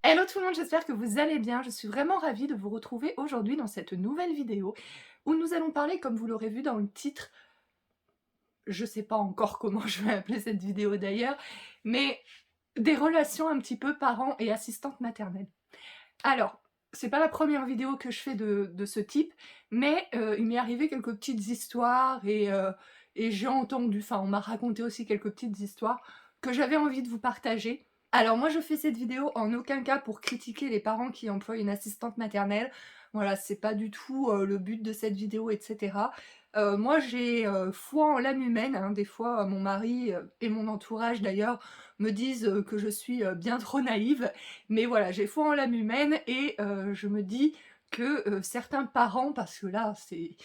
Hello tout le monde, j'espère que vous allez bien. Je suis vraiment ravie de vous retrouver aujourd'hui dans cette nouvelle vidéo où nous allons parler, comme vous l'aurez vu dans le titre, je sais pas encore comment je vais appeler cette vidéo d'ailleurs, mais des relations un petit peu parents et assistantes maternelles. Alors, c'est pas la première vidéo que je fais de ce type, mais il m'est arrivé quelques petites histoires et j'ai entendu, enfin on m'a raconté aussi quelques petites histoires que j'avais envie de vous partager. Alors moi je fais cette vidéo en aucun cas pour critiquer les parents qui emploient une assistante maternelle. Voilà, c'est pas du tout le but de cette vidéo, etc. Moi j'ai foi en l'âme humaine, hein. Des fois mon mari et mon entourage d'ailleurs me disent que je suis bien trop naïve, mais voilà, j'ai foi en l'âme humaine et je me dis que certains parents, parce que là c'est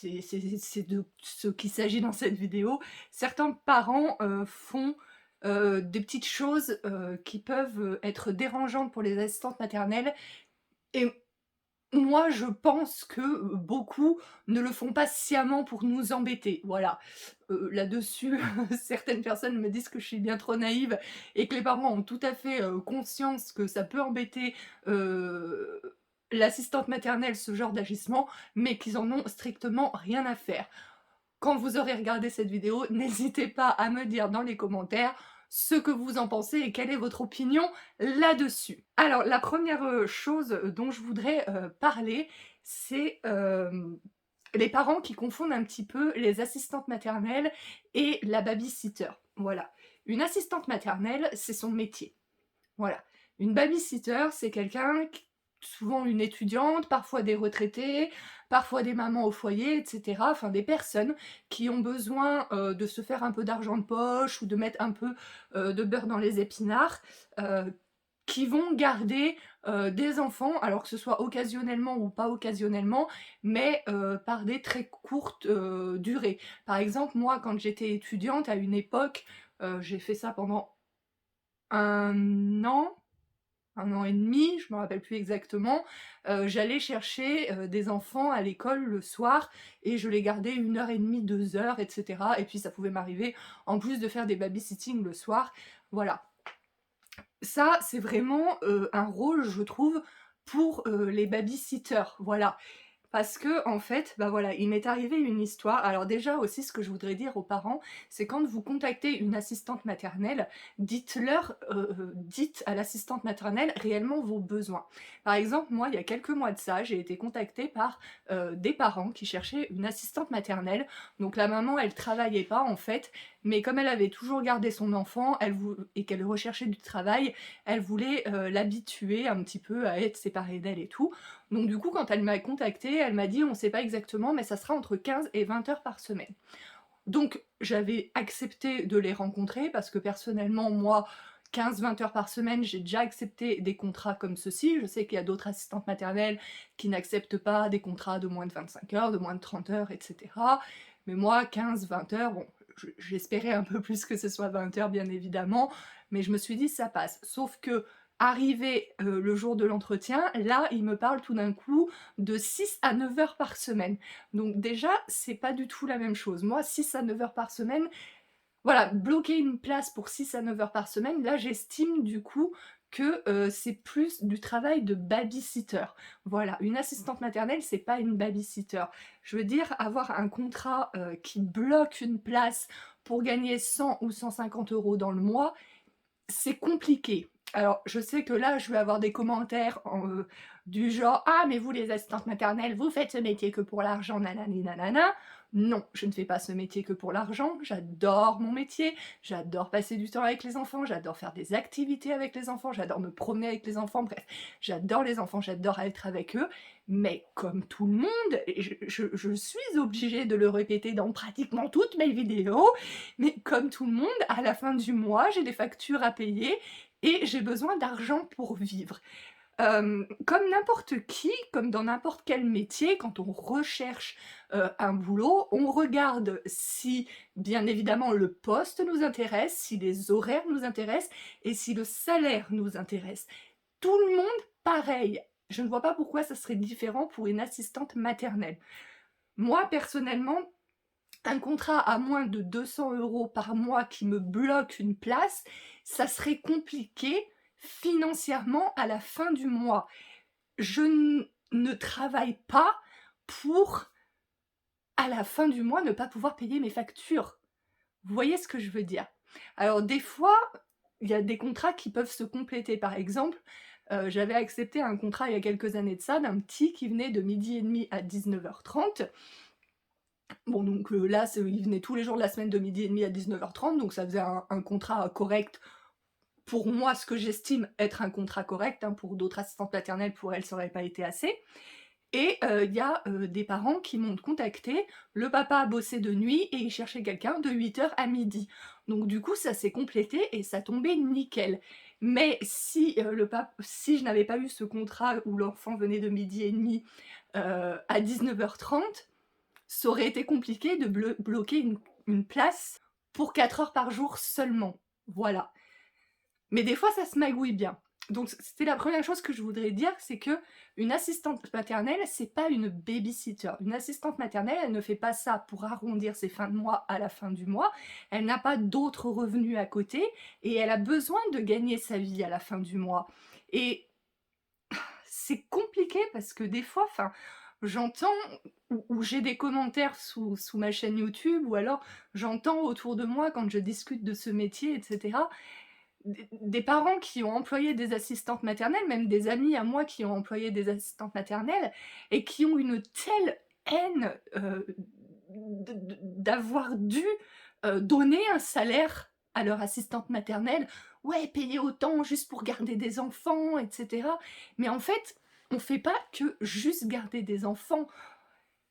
de ce qu'il s'agit dans cette vidéo, certains parents font des petites choses qui peuvent être dérangeantes pour les assistantes maternelles et moi je pense que beaucoup ne le font pas sciemment pour nous embêter, voilà. Là-dessus, certaines personnes me disent que je suis bien trop naïve et que les parents ont tout à fait conscience que ça peut embêter heu, l'assistante maternelle, ce genre d'agissement, mais qu'ils en ont strictement rien à faire. Quand vous aurez regardé cette vidéo, n'hésitez pas à me dire dans les commentaires ce que vous en pensez et quelle est votre opinion là-dessus. Alors la première chose dont je voudrais parler, c'est les parents qui confondent un petit peu les assistantes maternelles et la baby-sitter. Voilà. Une assistante maternelle, c'est son métier. Voilà. Une baby-sitter, c'est quelqu'un, souvent une étudiante, parfois des retraités, parfois des mamans au foyer, etc. Enfin des personnes qui ont besoin de se faire un peu d'argent de poche ou de mettre un peu de beurre dans les épinards, qui vont garder des enfants, alors que ce soit occasionnellement ou pas occasionnellement, mais par des très courtes durées. Par exemple, moi, quand j'étais étudiante, à une époque, j'ai fait ça pendant 1 an, 1 an et demi, je me rappelle plus exactement, j'allais chercher des enfants à l'école le soir et je les gardais 1 heure et demie, 2 heures, et cetera. Et puis ça pouvait m'arriver, en plus de faire des babysitting le soir, voilà. Ça, c'est vraiment un rôle, je trouve, pour les baby-sitters, voilà. Parce que en fait, bah voilà, il m'est arrivé une histoire. Alors déjà aussi, ce que je voudrais dire aux parents, c'est quand vous contactez une assistante maternelle, dites-leur, dites à l'assistante maternelle réellement vos besoins. Par exemple, moi, il y a quelques mois de ça, j'ai été contactée par des parents qui cherchaient une assistante maternelle. Donc la maman, elle travaillait pas en fait, mais comme elle avait toujours gardé son enfant, et qu'elle recherchait du travail, elle voulait l'habituer un petit peu à être séparée d'elle et tout. Donc du coup, quand elle m'a contactée, elle m'a dit: «On sait pas exactement, mais ça sera entre 15 et 20 heures par semaine». Donc j'avais accepté de les rencontrer parce que personnellement, moi, 15-20 heures par semaine, j'ai déjà accepté des contrats comme ceux-ci. Je sais qu'il y a d'autres assistantes maternelles qui n'acceptent pas des contrats de moins de 25 heures, de moins de 30 heures, et cetera. Mais moi, 15-20 heures, bon, j'espérais un peu plus que ce soit 20 heures, bien évidemment, mais je me suis dit: «Ça passe». Sauf que arrivé le jour de l'entretien, là, il me parle tout d'un coup de 6 à 9 heures par semaine. Donc déjà, c'est pas du tout la même chose. Moi, 6 à 9 heures par semaine, voilà, bloquer une place pour 6 à 9 heures par semaine, là, j'estime du coup que, c'est plus du travail de baby-sitter. Voilà, une assistante maternelle, c'est pas une baby-sitter. Je veux dire, avoir un contrat, qui bloque une place pour gagner 100 ou 150 € dans le mois, c'est compliqué. Alors, je sais que là, je vais avoir des commentaires du genre: «Ah mais vous les assistantes maternelles, vous faites ce métier que pour l'argent, nanani nanana». Non, je ne fais pas ce métier que pour l'argent, j'adore mon métier, j'adore passer du temps avec les enfants, j'adore faire des activités avec les enfants, j'adore me promener avec les enfants, bref, j'adore les enfants, j'adore être avec eux, mais comme tout le monde, et je suis obligée de le répéter dans pratiquement toutes mes vidéos, mais comme tout le monde, à la fin du mois, j'ai des factures à payer et j'ai besoin d'argent pour vivre. Comme n'importe qui, comme dans n'importe quel métier, quand on recherche, un boulot, on regarde si, bien évidemment, le poste nous intéresse, si les horaires nous intéressent et si le salaire nous intéresse. Tout le monde pareil. Je ne vois pas pourquoi ça serait différent pour une assistante maternelle. Moi, personnellement, un contrat à moins de 200 € par mois qui me bloque une place, ça serait compliqué financièrement à la fin du mois. Je ne travaille pas pour, à la fin du mois, ne pas pouvoir payer mes factures. Vous voyez ce que je veux dire? Alors des fois, il y a des contrats qui peuvent se compléter. Par exemple, j'avais accepté un contrat il y a quelques années de ça, d'un petit qui venait de 12h30 à 19h30. Bon donc là, il venait tous les jours de la semaine de 12h30 à 19h30, donc ça faisait un contrat correct pour moi, ce que j'estime être un contrat correct, hein, pour d'autres assistantes maternelles, pour elles, ça aurait pas été assez. Et il y a, des parents qui m'ont contacté. Le papa a bossé de nuit et il cherchait quelqu'un de 8h à midi. Donc du coup, ça s'est complété et ça tombait nickel. Mais si, si je n'avais pas eu ce contrat où l'enfant venait de 12h30 à 19h30, ça aurait été compliqué de bloquer une place pour 4 heures par jour seulement. Voilà. Mais des fois, ça se magouille bien. Donc c'était la première chose que je voudrais dire, c'est que une assistante maternelle, c'est pas une baby-sitter. Une assistante maternelle, elle ne fait pas ça pour arrondir ses fins de mois à la fin du mois. Elle n'a pas d'autres revenus à côté et elle a besoin de gagner sa vie à la fin du mois. Et c'est compliqué parce que des fois, enfin, j'entends ou j'ai des commentaires sous ma chaîne YouTube ou alors j'entends autour de moi quand je discute de ce métier, etc., des parents qui ont employé des assistantes maternelles, même des amis à moi qui ont employé des assistantes maternelles et qui ont une telle haine, d'avoir dû, donner un salaire à leur assistante maternelle. Ouais, payer autant juste pour garder des enfants, et cetera. Mais en fait, on fait pas que juste garder des enfants.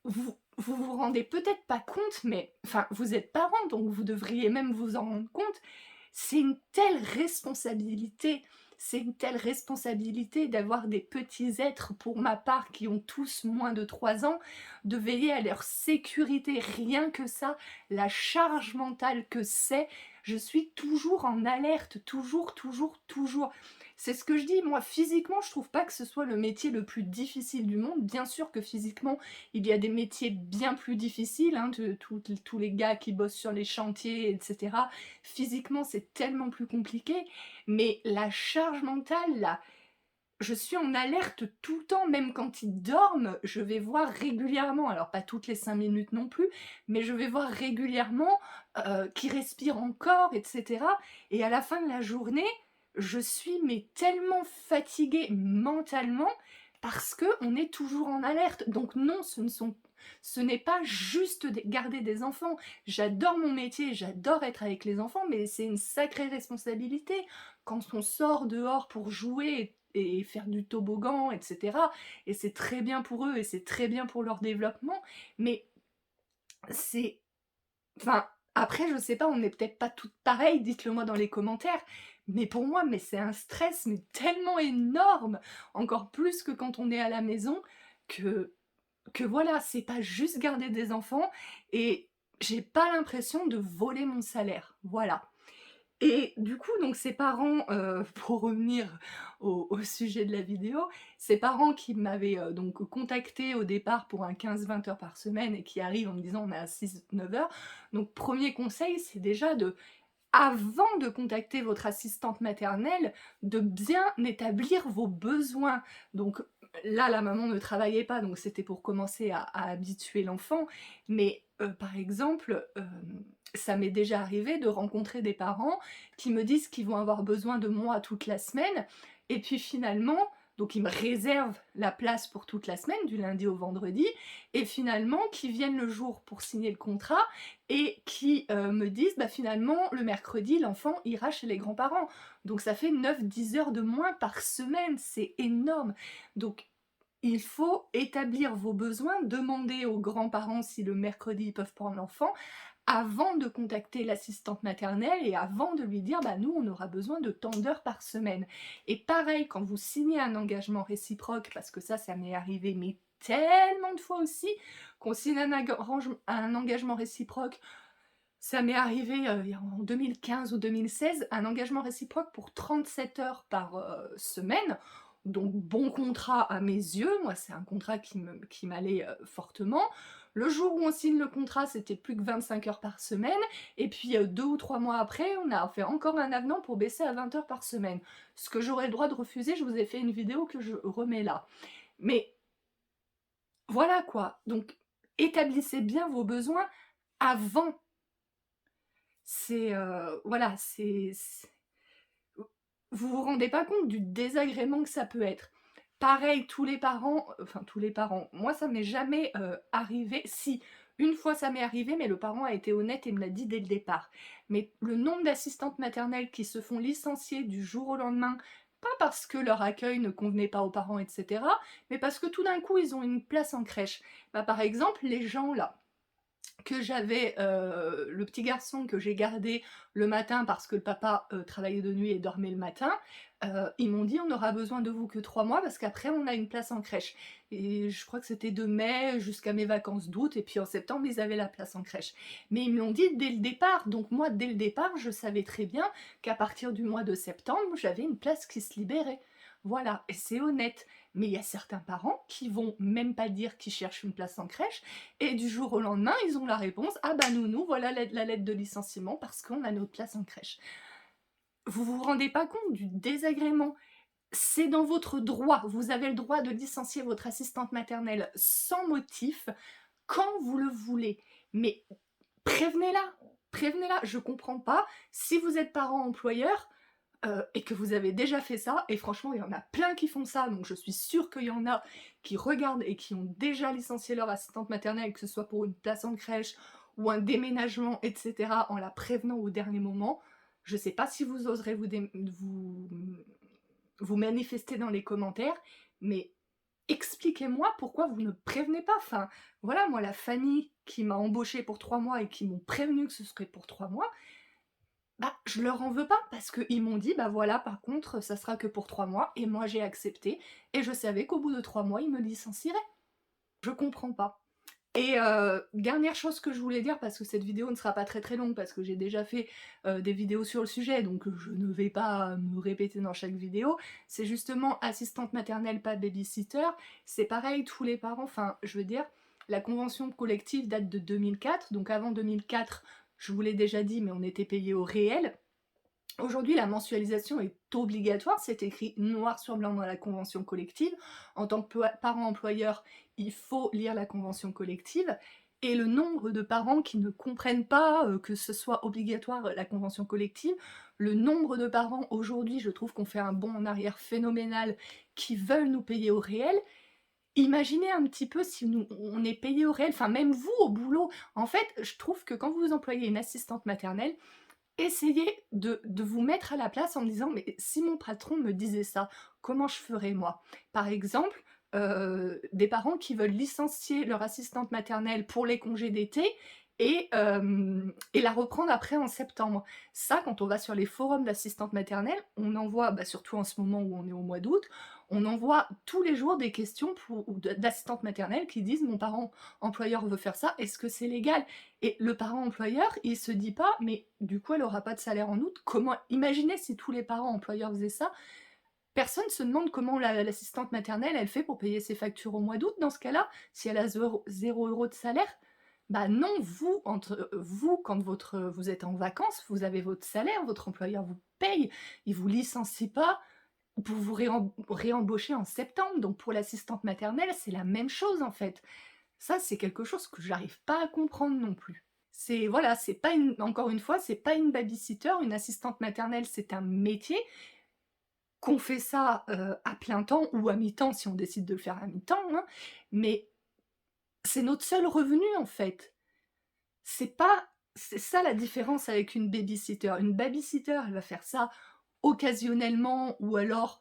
Vous rendez peut-être pas compte, mais enfin, vous êtes parents, donc vous devriez même vous en rendre compte. C'est une telle responsabilité, c'est une telle responsabilité d'avoir des petits êtres, pour ma part, qui ont tous moins de 3 ans, de veiller à leur sécurité. Rien que ça, la charge mentale que c'est, je suis toujours en alerte, toujours, toujours, toujours. C'est ce que je dis, moi physiquement, je trouve pas que ce soit le métier le plus difficile du monde. Bien sûr que physiquement, il y a des métiers bien plus difficiles, hein, tous les gars qui bossent sur les chantiers, etc. Physiquement, c'est tellement plus compliqué, mais la charge mentale, là, je suis en alerte tout le temps, même quand ils dorment, je vais voir régulièrement, alors pas toutes les 5 minutes non plus, mais je vais voir régulièrement qu'ils respirent encore, etc. Et à la fin de la journée, je suis mais tellement fatiguée mentalement parce qu'on est toujours en alerte. Donc non, ce n'est pas juste garder des enfants. J'adore mon métier, j'adore être avec les enfants, mais c'est une sacrée responsabilité. Quand on sort dehors pour jouer et faire du toboggan, etc., et c'est très bien pour eux et c'est très bien pour leur développement, mais c'est... Enfin, après, je sais pas, on n'est peut-être pas toutes pareilles, dites-le moi dans les commentaires, mais pour moi, mais c'est un stress mais tellement énorme, encore plus que quand on est à la maison, que voilà, c'est pas juste garder des enfants et j'ai pas l'impression de voler mon salaire, voilà. Et du coup, donc ces parents, pour revenir au sujet de la vidéo, ces parents qui m'avaient, donc contactée au départ pour un 15-20 heures par semaine et qui arrivent en me disant: «On est à 6-9 heures». Donc premier conseil, c'est déjà de avant de contacter votre assistante maternelle, de bien établir vos besoins. Donc là, la maman ne travaillait pas, donc c'était pour commencer à habituer l'enfant. Mais par exemple, ça m'est déjà arrivé de rencontrer des parents qui me disent qu'ils vont avoir besoin de moi toute la semaine, et puis finalement, donc ils me réservent la place pour toute la semaine, du lundi au vendredi, et finalement, qui viennent le jour pour signer le contrat, et qui me disent bah finalement le mercredi l'enfant ira chez les grands-parents. Donc ça fait 9-10 heures de moins par semaine, c'est énorme. Donc il faut établir vos besoins, demander aux grands-parents si le mercredi ils peuvent prendre l'enfant, avant de contacter l'assistante maternelle et avant de lui dire bah nous on aura besoin de tant d'heures par semaine. Et pareil, quand vous signez un engagement réciproque, parce que ça m'est arrivé mais tellement de fois aussi, qu'on signe un engagement réciproque, ça m'est arrivé en 2015 ou 2016, un engagement réciproque pour 37 heures par semaine, donc bon contrat à mes yeux, moi c'est un contrat qui m'allait fortement. Le jour où on signe le contrat, c'était plus que 25 heures par semaine, et puis 2 ou 3 mois après, on a fait encore un avenant pour baisser à 20 heures par semaine. Ce que j'aurais le droit de refuser, je vous ai fait une vidéo que je remets là. Mais voilà quoi, donc établissez bien vos besoins avant. C'est, voilà, vous vous rendez pas compte du désagrément que ça peut être. Pareil, tous les parents, moi ça m'est jamais, arrivé, si, une fois ça m'est arrivé, mais le parent a été honnête et me l'a dit dès le départ. Mais le nombre d'assistantes maternelles qui se font licencier du jour au lendemain, pas parce que leur accueil ne convenait pas aux parents et cetera, mais parce que tout d'un coup ils ont une place en crèche. Bah, par exemple, les gens là, que j'avais, le petit garçon que j'ai gardé le matin parce que le papa travaillait de nuit et dormait le matin, ils m'ont dit: «On aura besoin de vous que 3 mois parce qu'après on a une place en crèche», et je crois que c'était de mai jusqu'à mes vacances d'août, et puis en septembre ils avaient la place en crèche. Mais ils me l'ont dit dès le départ, donc moi dès le départ je savais très bien qu'à partir du mois de septembre, j'avais une place qui se libérait. Voilà, et c'est honnête. Mais il y a certains parents qui vont même pas dire qu'ils cherchent une place en crèche, et du jour au lendemain, ils ont la réponse: «Ah bah nounou, voilà la lettre de licenciement parce qu'on a notre place en crèche». Vous vous rendez pas compte du désagrément? C'est dans votre droit, vous avez le droit de licencier votre assistante maternelle sans motif, quand vous le voulez. Mais prévenez-la, prévenez-la. Je comprends pas, si vous êtes parent employeur, et que vous avez déjà fait ça, et franchement il y en a plein qui font ça, donc je suis sûre qu'il y en a qui regardent et qui ont déjà licencié leur assistante maternelle, que ce soit pour une place en crèche ou un déménagement et cetera, en la prévenant au dernier moment. Je sais pas si vous oserez vous manifester dans les commentaires, mais expliquez-moi pourquoi vous ne prévenez pas. Enfin, voilà, moi la famille qui m'a embauchée pour 3 mois et qui m'ont prévenue que ce serait pour 3 mois, bah, je leur en veux pas parce qu'ils m'ont dit: «Bah, voilà, par contre, ça sera que pour 3 mois», et moi j'ai accepté, et je savais qu'au bout de 3 mois, ils me licencieraient. Je comprends pas. Et dernière chose que je voulais dire, parce que cette vidéo ne sera pas très, très longue, parce que j'ai déjà fait, des vidéos sur le sujet, donc je ne vais pas me répéter dans chaque vidéo. C'est justement assistante maternelle, pas baby-sitter. C'est pareil, tous les parents, enfin, je veux dire, la convention collective date de 2004, donc avant 2004, je vous l'ai déjà dit, mais on était payé au réel. Aujourd'hui, la mensualisation est obligatoire, c'est écrit noir sur blanc dans la convention collective. En tant que parent employeur, il faut lire la convention collective. Et le nombre de parents qui ne comprennent pas que ce soit obligatoire la convention collective, le nombre de parents aujourd'hui, je trouve qu'on fait un bond en arrière phénoménal, qui veulent nous payer au réel. Imaginez un petit peu si on est payé au réel, enfin même vous au boulot. En fait, je trouve que quand vous employez une assistante maternelle, essayez de vous mettre à la place en me disant: «Mais si mon patron me disait ça, comment je ferais moi?» Par exemple, des parents qui veulent licencier leur assistante maternelle pour les congés d'été, et la reprendre après en septembre. Ça, quand on va sur les forums d'assistantes maternelles, on en voit, bah, surtout en ce moment où on est au mois d'août, on en voit tous les jours des questions ou d'assistantes maternelles qui disent: «Mon parent employeur veut faire ça, est-ce que c'est légal?» Et le parent employeur, il se dit pas: «Mais du coup, elle aura pas de salaire en août, comment?» Imaginez si tous les parents employeurs faisaient ça, personne se demande comment l'assistante maternelle, elle fait pour payer ses factures au mois d'août dans ce cas-là, si elle a 0 € de salaire. Bah non, vous, quand vous êtes en vacances, vous avez votre salaire, votre employeur vous paye, il vous licencie pas pour vous réembaucher en septembre. Donc pour l'assistante maternelle, c'est la même chose en fait. Ça, c'est quelque chose que j'arrive pas à comprendre non plus. C'est voilà, c'est pas une encore une fois, c'est pas une baby-sitter, une assistante maternelle, c'est un métier. Qu'on fait ça, à plein temps ou à mi-temps si on décide de le faire à mi-temps, hein, mais c'est notre seul revenu en fait. C'est ça la différence avec une baby-sitter. Une baby-sitter, elle va faire ça occasionnellement ou alors,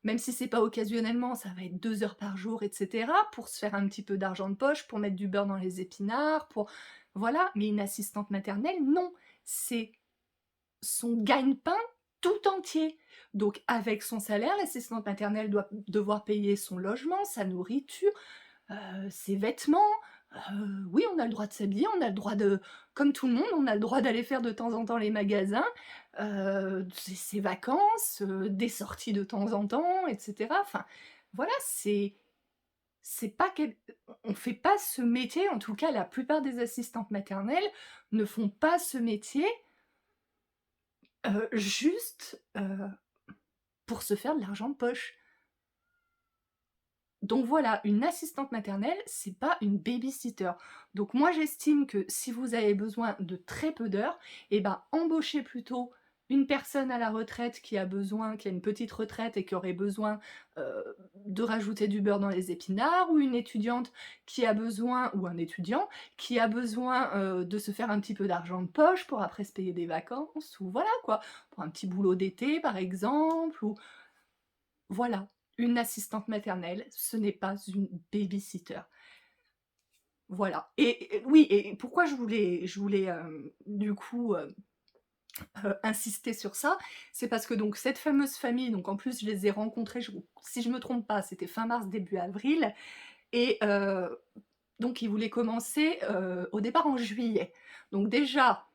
même si c'est pas occasionnellement, ça va être 2 heures par jour et cetera, pour se faire un petit peu d'argent de poche, pour mettre du beurre dans les épinards, pour voilà. Mais une assistante maternelle, non, c'est son gagne-pain tout entier. Donc avec son salaire, l'assistante maternelle doit devoir payer son logement, sa nourriture, ses vêtements. Oui, on a le droit de s'habiller, on a le droit de comme tout le monde, on a le droit d'aller faire de temps en temps les magasins, ses vacances, des sorties de temps en temps et cetera. Enfin, voilà, c'est pas quel on fait pas ce métier, en tout cas la plupart des assistantes maternelles ne font pas ce métier, juste, pour se faire de l'argent de poche. Donc voilà, une assistante maternelle, c'est pas une baby-sitter. Donc moi j'estime que si vous avez besoin de très peu d'heures, et ben embauchez plutôt une personne à la retraite qui a une petite retraite et qui aurait besoin, de rajouter du beurre dans les épinards, ou une étudiante qui a besoin ou un étudiant qui a besoin, de se faire un petit peu d'argent de poche pour après se payer des vacances ou voilà quoi, pour un petit boulot d'été par exemple ou voilà, une assistante maternelle, ce n'est pas une baby-sitter. Voilà et oui et pourquoi je voulais, du coup, insister sur ça, c'est parce que donc cette fameuse famille, donc en plus je les ai rencontrés, si je me trompe pas, c'était fin mars, début avril et donc ils voulaient commencer, au départ en juillet. Donc déjà,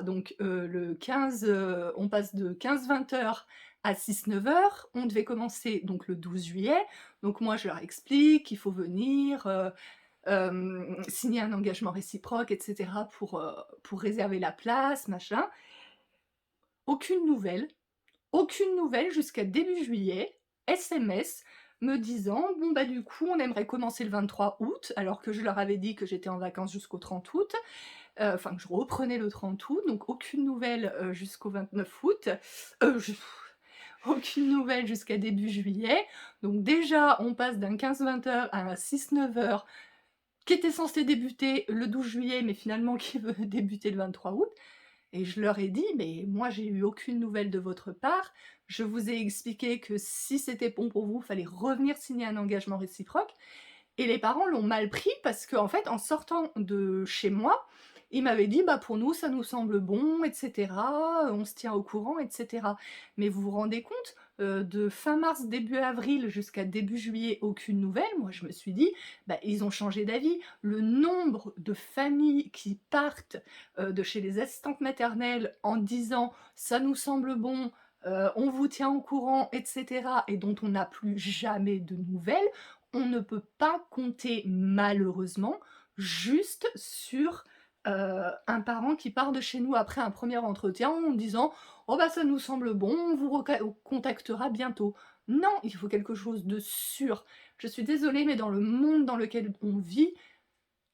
donc le 15, on passe de 15-20 heures à 6-9 heures. On devait commencer donc le 12 juillet. Donc moi, je leur explique qu'il faut venir, signer un engagement réciproque et cetera pour réserver la place, machin. Aucune nouvelle. Aucune nouvelle jusqu'à début juillet, SMS me disant: «Bon bah du coup, on aimerait commencer le 23 août», alors que je leur avais dit que j'étais en vacances jusqu'au 30 août. Enfin que je reprenais le 30 août, donc aucune nouvelle, jusqu'au 29 août. J Aucune nouvelle jusqu'à début juillet. Donc déjà, on passe d'un 15-20 heures à un 6-9 heures qui était censé débuter le 12 juillet, mais finalement qui veut débuter le 23 août. Et je leur ai dit: «Mais moi j'ai eu aucune nouvelle de votre part. Je vous ai expliqué que si c'était bon pour vous, fallait revenir signer un engagement réciproque». Et les parents l'ont mal pris parce qu'en fait, en sortant de chez moi, ils m'avaient dit: «Bah, pour nous, ça nous semble bon et cetera, on se tient au courant et cetera». Mais vous vous rendez compte, de fin mars, début avril jusqu'à début juillet, aucune nouvelle. Moi, je me suis dit: «Bah, ils ont changé d'avis». Le nombre de familles qui partent, de chez les assistantes maternelles en disant: «Ça nous semble bon, on vous tient au courant et cetera» et dont on n'a plus jamais de nouvelles, on ne peut pas compter malheureusement juste sur, un parent qui part de chez nous après un premier entretien en disant: «Oh bah, ça nous semble bon, on vous contactera bientôt». Non, il faut quelque chose de sûr. Je suis désolée, mais dans le monde dans lequel on vit,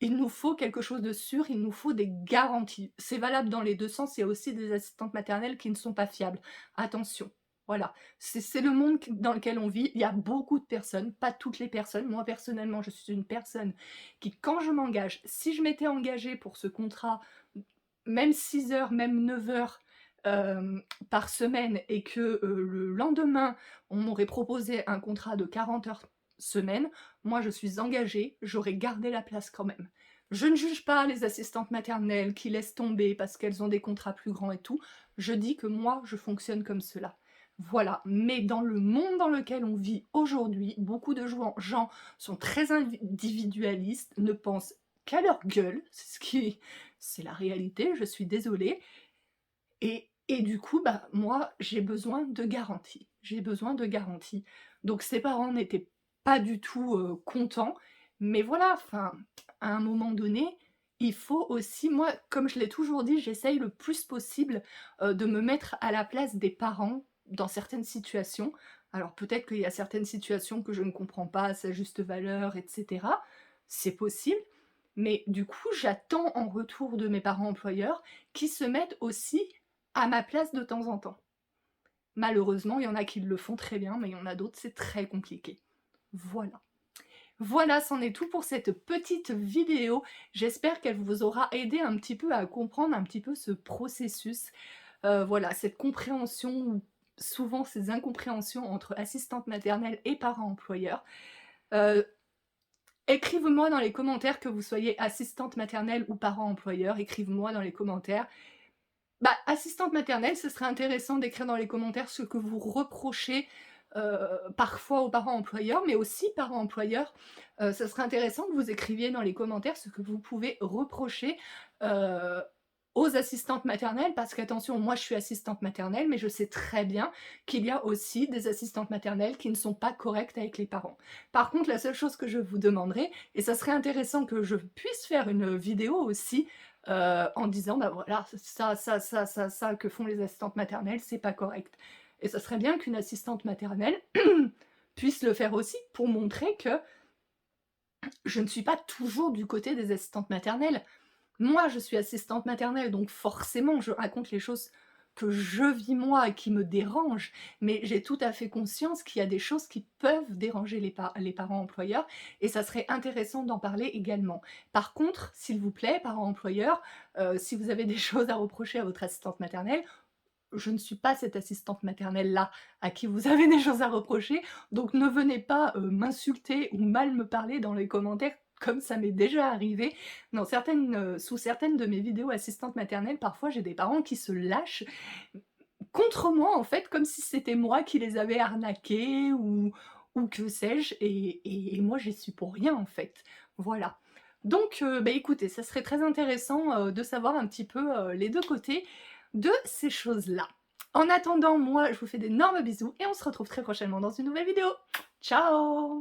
il nous faut quelque chose de sûr, il nous faut des garanties. C'est valable dans les 2 sens, il y a aussi des assistantes maternelles qui ne sont pas fiables. Attention, voilà. C'est le monde dans lequel on vit. Il y a beaucoup de personnes, pas toutes les personnes. Moi, personnellement, je suis une personne qui, quand je m'engage, si je m'étais engagée pour ce contrat, même 6 heures, même 9 heures, par semaine et que, le lendemain, on m'aurait proposé un contrat de 40 heures semaine, moi je suis engagée, j'aurais gardé la place quand même. Je ne juge pas les assistantes maternelles qui laissent tomber parce qu'elles ont des contrats plus grands et tout. Je dis que moi, je fonctionne comme cela. Voilà, mais dans le monde dans lequel on vit aujourd'hui, beaucoup de gens sont très individualistes, ne pensent qu'à leur gueule, c'est la réalité, je suis désolée et du coup, bah, moi, j'ai besoin de garanties. J'ai besoin de garanties. Donc ses parents n'étaient pas du tout, contents, mais voilà, enfin, à un moment donné, il faut aussi moi, comme je l'ai toujours dit, j'essaye le plus possible, de me mettre à la place des parents dans certaines situations. Alors peut-être qu'il y a certaines situations que je ne comprends pas à sa juste valeur et cetera, c'est possible, mais du coup, j'attends en retour de mes parents employeurs qu'ils se mettent aussi à ma place de temps en temps. Malheureusement, il y en a qui le font très bien, mais il y en a d'autres, c'est très compliqué. Voilà. Voilà, c'en est tout pour cette petite vidéo. J'espère qu'elle vous aura aidé un petit peu à comprendre un petit peu ce processus. Voilà, cette compréhension ou souvent ces incompréhensions entre assistante maternelle et parents employeurs. Heu, Écrivez-moi dans les commentaires que vous soyez assistante maternelle ou parent employeur, écrivez-moi dans les commentaires. Bah, assistante maternelle, ce serait intéressant d'écrire dans les commentaires ce que vous reprochez, parfois aux parents employeurs, mais aussi parents employeurs, ça serait intéressant que vous écriviez dans les commentaires ce que vous pouvez reprocher, heu, aux assistantes maternelles. Parce qu'attention, moi je suis assistante maternelle, mais je sais très bien qu'il y a aussi des assistantes maternelles qui ne sont pas correctes avec les parents. Par contre, la seule chose que je vous demanderai, et ça serait intéressant que je puisse faire une vidéo aussi, en disant: «Bah, voilà, ça que font les assistantes maternelles, c'est pas correct». Et ça serait bien qu'une assistante maternelle puisse le faire aussi pour montrer que je ne suis pas toujours du côté des assistantes maternelles. Moi, je suis assistante maternelle, donc forcément, je raconte les choses que je vis moi et qui me dérangent, mais j'ai tout à fait conscience qu'il y a des choses qui peuvent déranger les parents employeurs et ça serait intéressant d'en parler également. Par contre, s'il vous plaît, parents employeurs, si vous avez des choses à reprocher à votre assistante maternelle, je ne suis pas cette assistante maternelle-là à qui vous avez des choses à reprocher, donc ne venez pas, m'insulter ou mal me parler dans les commentaires comme ça m'est déjà arrivé. Dans certaines, sous certaines de mes vidéos assistantes maternelles, parfois j'ai des parents qui se lâchent contre moi en fait, comme si c'était moi qui les avais arnaqués ou que sais-je et moi j'y suis pour rien en fait. Voilà. Donc bah, écoutez, ça serait très intéressant, de savoir un petit peu, les 2 côtés de ces choses-là. En attendant, moi je vous fais d'énormes bisous et on se retrouve très prochainement dans une nouvelle vidéo. Ciao!